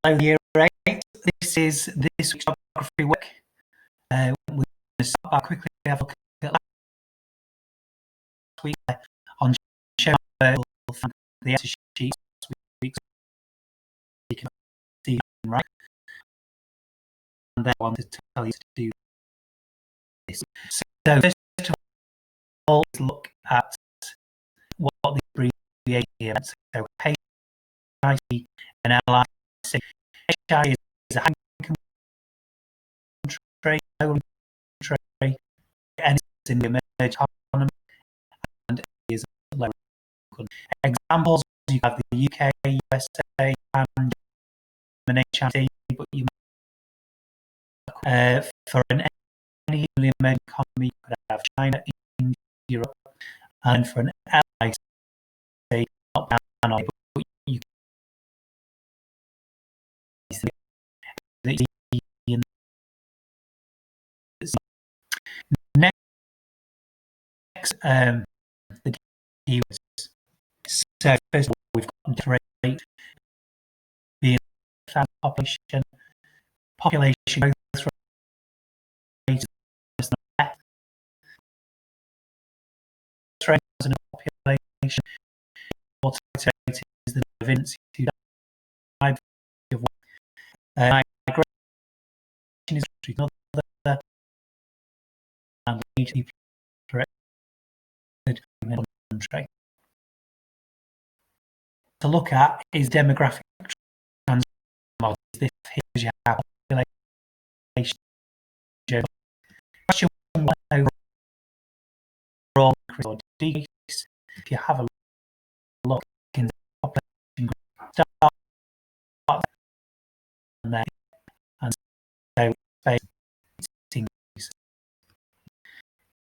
Year 8. This is this week's geography work. We're going to start by quickly have a look at last week on showing from the answer sheets last week. You can see right. And then I want to tell you to do this. So first of all, let's look at what the abbreviation is. So HIC and LIC. HI is a high income country, low income country, and it's in the emerging economy, and it is a low income. Examples: you have the UK, USA, and Germany, but you for any emerging economy, you could have China, India, Europe, and for an LIC, not down on it, but you next, the keywords. So first of all, we've got death rate being population growth rate is the death rate as a population. Mortality rate is the evidence to die of migration is another, and GDP country. To look at is demographic trends models. This here's your population. Question 1 overall increase or decrease. If you have a look in the population group, start and then and so increase.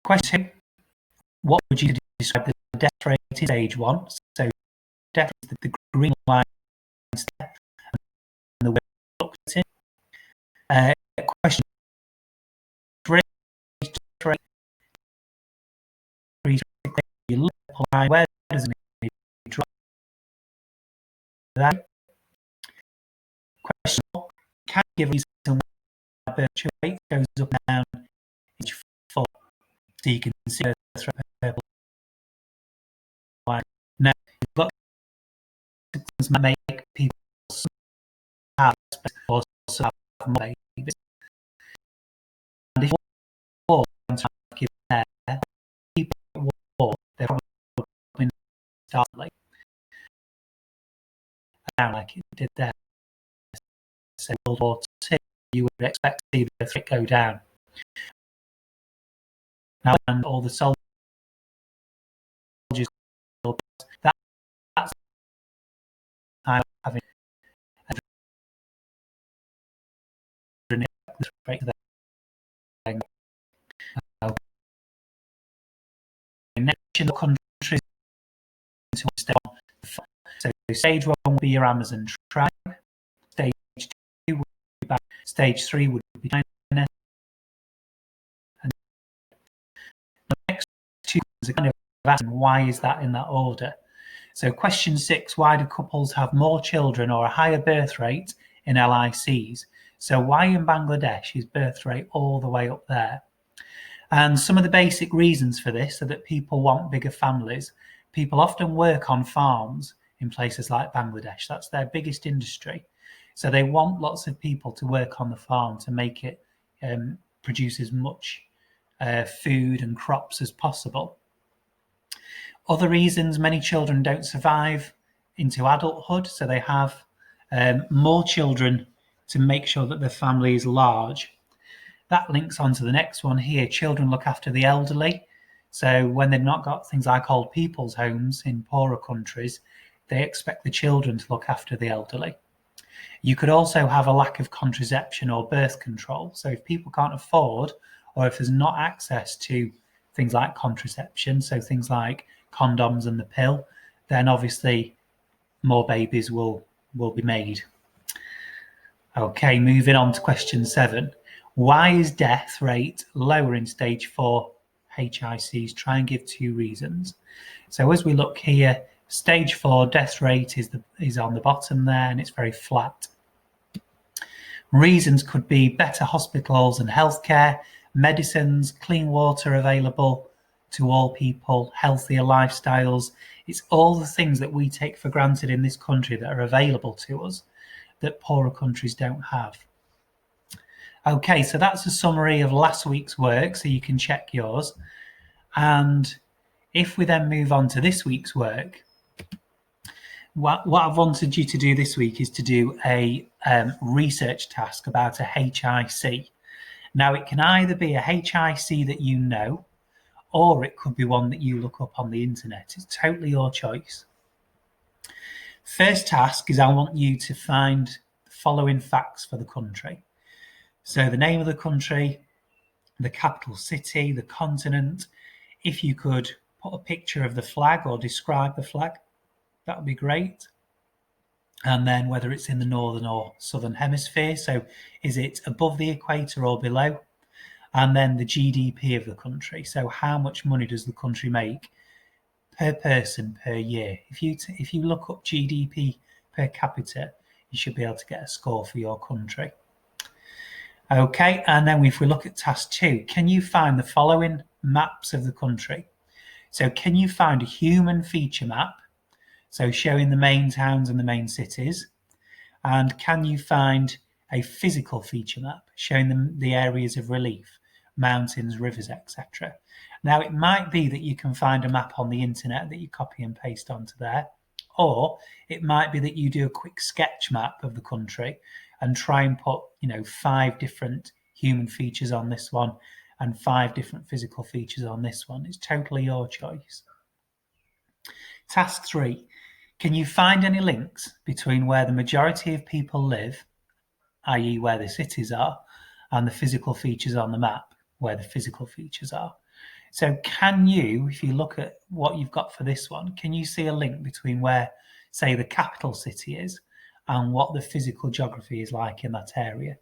Question 2: what would you describe the death rate in stage 1? So death is the green line and the way it looks at it. Question 3: you look at the line, where does it drop? That question 4: can you give a reason why birth rate goes up and down each 4? So you can see birth rate purple line. Now, but make people have or have more babies. And if all give there, people at war, they're probably start like down like it did there. So World War II, you would expect to see the birth rate go down. Now, and all the soldiers, that's having this rate then. National countries so stage 1 would be your Amazon tribe, stage 2 would be back, stage 3 would be China, and the next 2 are kind of asking why is that in that order. So question 6: why do couples have more children or a higher birth rate in LICs? So why in Bangladesh is birth rate all the way up there? And some of the basic reasons for this are that people want bigger families. People often work on farms in places like Bangladesh. That's their biggest industry. So they want lots of people to work on the farm to make it produce as much food and crops as possible. Other reasons: many children don't survive into adulthood, so they have more children to make sure that their family is large. That links on to the next one here. Children look after the elderly. So when they've not got things like old people's homes in poorer countries, they expect the children to look after the elderly. You could also have a lack of contraception or birth control. So if people can't afford, or if there's not access to things like contraception, so things like condoms and the pill, then obviously more babies will be made. Okay, moving on to question 7. Why is death rate lower in stage 4 HICs? Try and give 2 reasons. So as we look here, stage 4 death rate is on the bottom there, and it's very flat. Reasons could be better hospitals and healthcare, medicines, clean water available to all people, healthier lifestyles. It's all the things that we take for granted in this country that are available to us that poorer countries don't have. Okay, so that's a summary of last week's work, so you can check yours. And if we then move on to this week's work, what I've wanted you to do this week is to do a research task about a HIC. Now, it can either be a HIC that you know, or it could be one that you look up on the internet. It's totally your choice. First task is I want you to find the following facts for the country. So the name of the country, the capital city, the continent. If you could put a picture of the flag or describe the flag, that would be great. And then whether it's in the northern or southern hemisphere. So is it above the equator or below? And then the GDP of the country. So how much money does the country make per person per year? If you look up GDP per capita, you should be able to get a score for your country. Okay, and then if we look at task 2, can you find the following maps of the country? So can you find a human feature map, so showing the main towns and the main cities? And can you find a physical feature map showing the areas of relief, mountains, rivers, etc.? Now, it might be that you can find a map on the internet that you copy and paste onto there, or it might be that you do a quick sketch map of the country and try and put, 5 different human features on this one and 5 different physical features on this one. It's totally your choice. Task 3, can you find any links between where the majority of people live, i.e. where the cities are, and the physical features on the map, where the physical features are? So can you, if you look at what you've got for this one, can you see a link between where, say, the capital city is and what the physical geography is like in that area?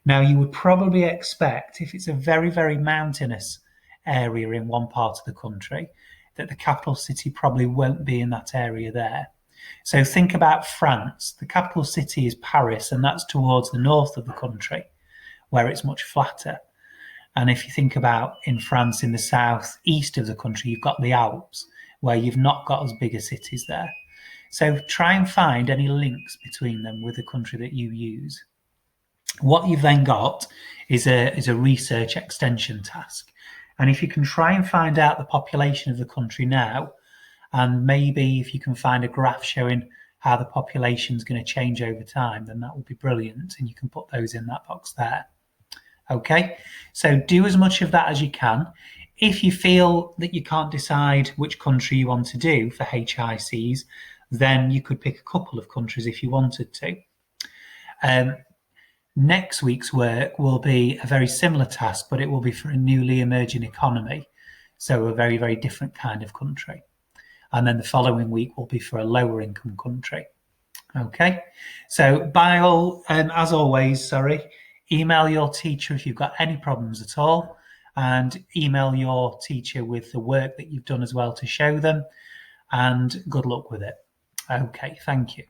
Now, you would probably expect, if it's a very, very mountainous area in one part of the country, that the capital city probably won't be in that area there. So think about France. The capital city is Paris, and that's towards the north of the country, where it's much flatter. And if you think about in France, in the south east of the country, you've got the Alps, where you've not got as big a cities there. So try and find any links between them with the country that you use. What you've then got is a research extension task. And if you can try and find out the population of the country now, and maybe if you can find a graph showing how the population is going to change over time, then that would be brilliant. And you can put those in that box there. Okay, so do as much of that as you can. If you feel that you can't decide which country you want to do for HICs, then you could pick a couple of countries if you wanted to. Next week's work will be a very similar task, but it will be for a newly emerging economy, so a very, very different kind of country. And then the following week will be for a lower income country. Okay, so as always, email your teacher if you've got any problems at all, and email your teacher with the work that you've done as well to show them, and good luck with it. Okay, thank you.